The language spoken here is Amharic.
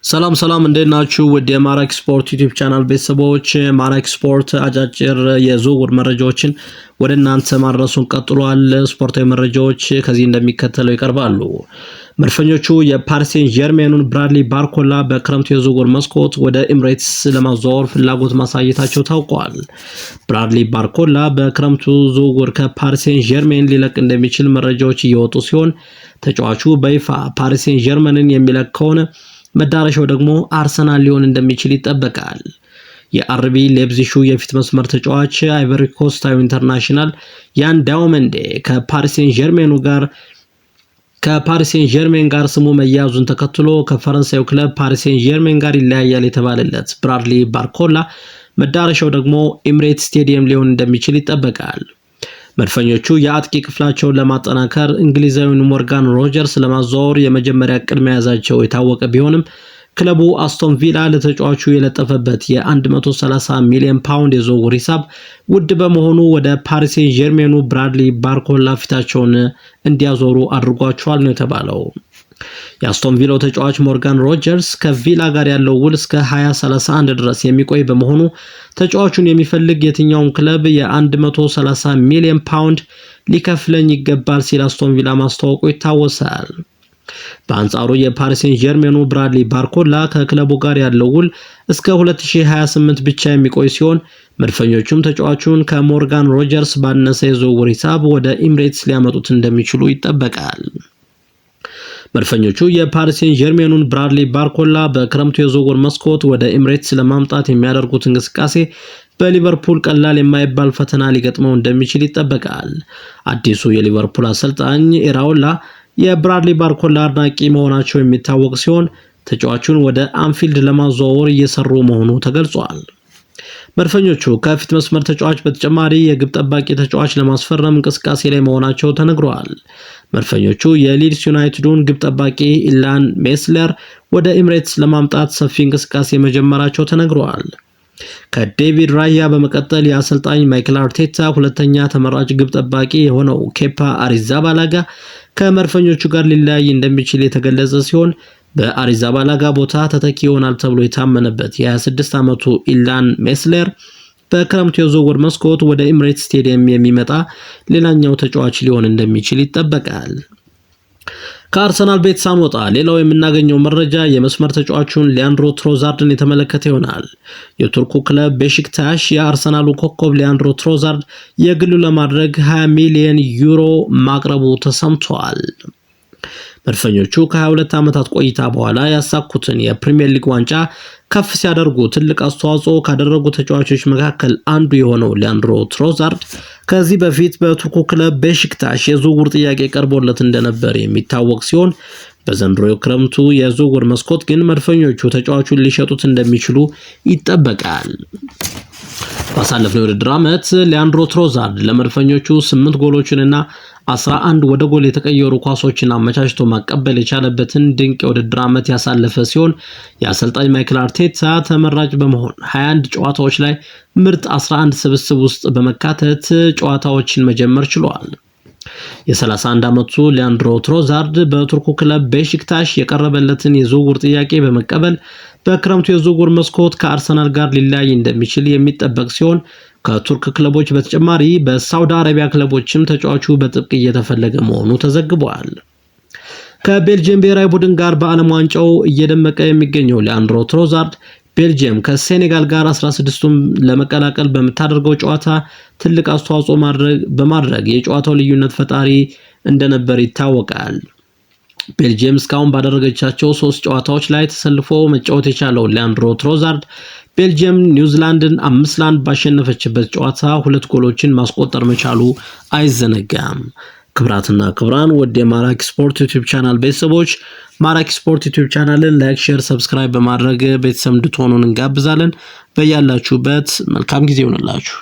ሰላም እንደናችሁ ወደ ማራኪ ስፖርት ዩቲዩብ ቻናል ቤተሰቦች ማራኪ ስፖርት አጫጭር የዝውውር መረጃዎችን ወደ እናንተ ማድረሱን ቀጥሏል። ስፖርታዊ መረጃዎች ከዚህ እንደሚከተለው ይቀርባሉ። መድፈኞቹ የፓሪስ ሴን ዠርሜኑን ብራድሊ ባርኮላ በክረምቱ የዝውውር መስኮት ወደ ኤምሬትስ ለማዘዋወር ፍላጎት ማሳየታቸው ታውቋል። ብራድሊ ባርኮላ በክረምቱ ዝውውር ከፓሪስ ሴን ዠርሜን ሊለቅ እንደሚችል መረጃዎች እየወጡ ሲሆን ተጫዋቹ በይፋ ፓሪስ ሴን ዠርሜንን የሚለቅ ከሆነ መዳረሻው ደግሞ አርሰናል ሊሆን እንደሚችል ይጠበቃል። የአርቢ ሌፕዚሹ የፊት መስመር ተጫዋች አይቨሪ ኮስታዊ ኢንተርናሽናል ያን ዳውመንዴ ከፓሪስ ሴን ዠርሜን ጋር ስሙ መያዙን ተከትሎ ከፈረንሳዩ ክለብ ፓሪስ ሴን ዠርሜን ጋር ይለያያል የተባለለት ብራድሊ ባርኮላ መዳረሻው ደግሞ ኤምሬትስ ስቴዲየም ሊሆን እንደሚችል ይጠበቃል። መድፈኞቹ የአጥቂ ክፍላቸውን ለማጠናከር እንግሊዛዊውን ሞርጋን ሮጀርስ ለማዘዋወር የመጀመሪያ ዕቅድ መያዛቸው የታወቀ ቢሆንም ክለቡ አስቶን ቪላ ለተጫዋቹ የለጠፈበት የ130 ሚሊዮን ፓውንድ የዝውውር ሂሳብ ውድ በመሆኑ ወደ ፓሪስ ሴን ዠርሜኑ ብራድሊ ባርኮላ ፊታቸውን እንዲያዞሩ አድርጓቸዋል ነው የተባለው። የአስቶን ቪላው ተጫዋች ሞርጋን ሮጀርስ ከቪላ ጋር ያለው ውል እስከ 2031 ድረስ የሚቆይ በመሆኑ ተጫዋቹን የሚፈልግ የትኛውም ክለብ የ130 ሚሊዮን ፓውንድ ሊከፍለኝ ይገባል ሲል አስቶን ቪላ ማስታወቁ ይታወሳል። በአንጻሩ የፓሪስ ሴን ዠርሜኑ ብራድሊ ባርኮላ ከክለቡ ጋር ያለው ውል እስከ 2028 ብቻ የሚቆይ ሲሆን መድፈኞቹም ተጫዋቹን ከሞርጋን ሮጀርስ ባነሰ የዝውውር ሂሳብ ወደ ኤምሬትስ ሊያመጡት እንደሚችሉ ይጠበቃል። መድፈኞቹ የፓሪስ ሴን ዠርሜኑን ብራድሊ ባርኮላ በክረምቱ የዝውውር መስኮት ወደ ኤምሬትስ ለማምጣት የሚያደርጉት እንቅስቃሴ በሊቨርፑል ቀላል የማይባል ፈተና ሊገጥመው እንደሚችል ይጠበቃል። አዲሱ የሊቨርፑል አሰልጣኝ ኢራኦላ የብራድሊ ባርኮላ አድናቂ መሆናቸው የሚታወቅ ሲሆን ተጫዋቹን ወደ አንፊልድ ለማዘዋወር እየሰሩ መሆኑ ተገልጿል። መድፈኞቹ ከፊት መስመር ተጫዋች በተጨማሪ የግብ ጠባቂ ተጫዋች ለማስፈረም እንቅስቃሴ ላይ መሆናቸው ተነግሯል። መድፈኞቹ የሊድስ ዩናይትዱን ግብ ጠባቂ ኢላን ሜስለር ወደ ኤምሬትስ ለማምጣት ሰፊ እንቅስቃሴ መጀመራቸው ተነግሯል። ከዴቪድ ራያ በመቀጠል የአሰልጣኝ ማይክል አርቴታ ሁለተኛ ተመራጭ ግብ ጠባቂ የሆነው ኬፓ አሪዛባላጋ ከመድፈኞቹ ጋር ሊለያይ እንደሚችል የተገለጸ ሲሆን በአሪዛባላጋ ቦታ ተተኪ ይሆናል ተብሎ የታመነበት የ26 ዓመቱ ኢላን ሜስለር በክረምቱ የዝውውር መስኮት ወደ ኤምሬትስ ስቴዲየም የሚመጣ ሌላኛው ተጫዋች ሊሆን እንደሚችል ይጠበቃል። ከአርሰናል ቤት ሳንወጣ ሌላው የምናገኘው መረጃ የመስመር ተጫዋቹን ሊያንድሮ ትሮዛርድን የተመለከተ ይሆናል። የቱርኩ ክለብ ቤሺክታሽ የአርሰናሉ ኮከብ ሊያንድሮ ትሮዛርድ የግሉ ለማድረግ 20 ሚሊዮን ዩሮ ማቅረቡ ተሰምቷል። መድፈኞቹ ከ22 ዓመታት ቆይታ በኋላ ያሳኩትን የፕሪሚየር ሊግ ዋንጫ ከፍ ሲያደርጉ ትልቅ አስተዋጽኦ ካደረጉ ተጫዋቾች መካከል አንዱ የሆነው ሊያንድሮ ትሮዛርድ ከዚህ በፊት በቱርኩ ክለብ ቤሺክታሽ የዝውውር ጥያቄ ቀርቦለት እንደነበር የሚታወቅ ሲሆን በዘንድሮ የክረምቱ የዝውውር መስኮት ግን መድፈኞቹ ተጫዋቹን ሊሸጡት እንደሚችሉ ይጠበቃል። ባሳለፍነው የውድድር ዓመት ሊያንድሮ ትሮዛርድ ለመድፈኞቹ 8 ጎሎችንና 11 ወደ ጎል የተቀየሩ ኳሶችን አመቻችቶ ማቀበል የቻለበትን ድንቅ የውድድር ዓመት ያሳለፈ ሲሆን የአሰልጣኝ ማይክል አርቴታ ተመራጭ በመሆን 21 ጨዋታዎች ላይ ምርጥ 11 ስብስብ ውስጥ በመካተት ጨዋታዎችን መጀመር ችሏል። የ31 ዓመቱ ሊያንድሮ ትሮዛርድ በቱርኩ ክለብ ቤሺክታሽ የቀረበለትን የዝውውር ጥያቄ በመቀበል በክረምቱ የዝውውር መስኮት ከአርሰናል ጋር ሊለያይ እንደሚችል የሚጠበቅ ሲሆን ከቱርክ ክለቦች በተጨማሪ በሳውዲ አረቢያ ክለቦችም ተጫዋቹ በጥብቅ እየተፈለገ መሆኑ ተዘግቧል። ከቤልጂየም ብሔራዊ ቡድን ጋር በዓለም ዋንጫው እየደመቀ የሚገኘው ሊያንድሮ ትሮዛርድ ቤልጂየም ከሴኔጋል ጋር 16ቱን ለመቀላቀል በምታደርገው ጨዋታ ትልቅ አስተዋጽኦ በማድረግ የጨዋታው ልዩነት ፈጣሪ እንደነበር ይታወቃል። ቤልጂየም እስካሁን ባደረገቻቸው 3 ጨዋታዎች ላይ ተሰልፎ መጫወት የቻለው ሊያንድሮ ትሮዛርድ ቤልጂየም ኒውዚላንድን 5-1 ባሸነፈችበት ጨዋታ 2 ጎሎችን ማስቆጠር መቻሉ አይዘነጋም። ክብራትና ክብራን ወደ ማራኪ ስፖርት ዩቲዩብ ቻናል ቤተሰቦች ማራኪ ስፖርት ዩቲዩብ ቻናልን ላይክ፣ ሼር፣ ሰብስክራይብ በማድረግ ቤተሰብ እንድትሆኑን እንጋብዛለን። በያላችሁበት መልካም ጊዜ ይሁንላችሁ።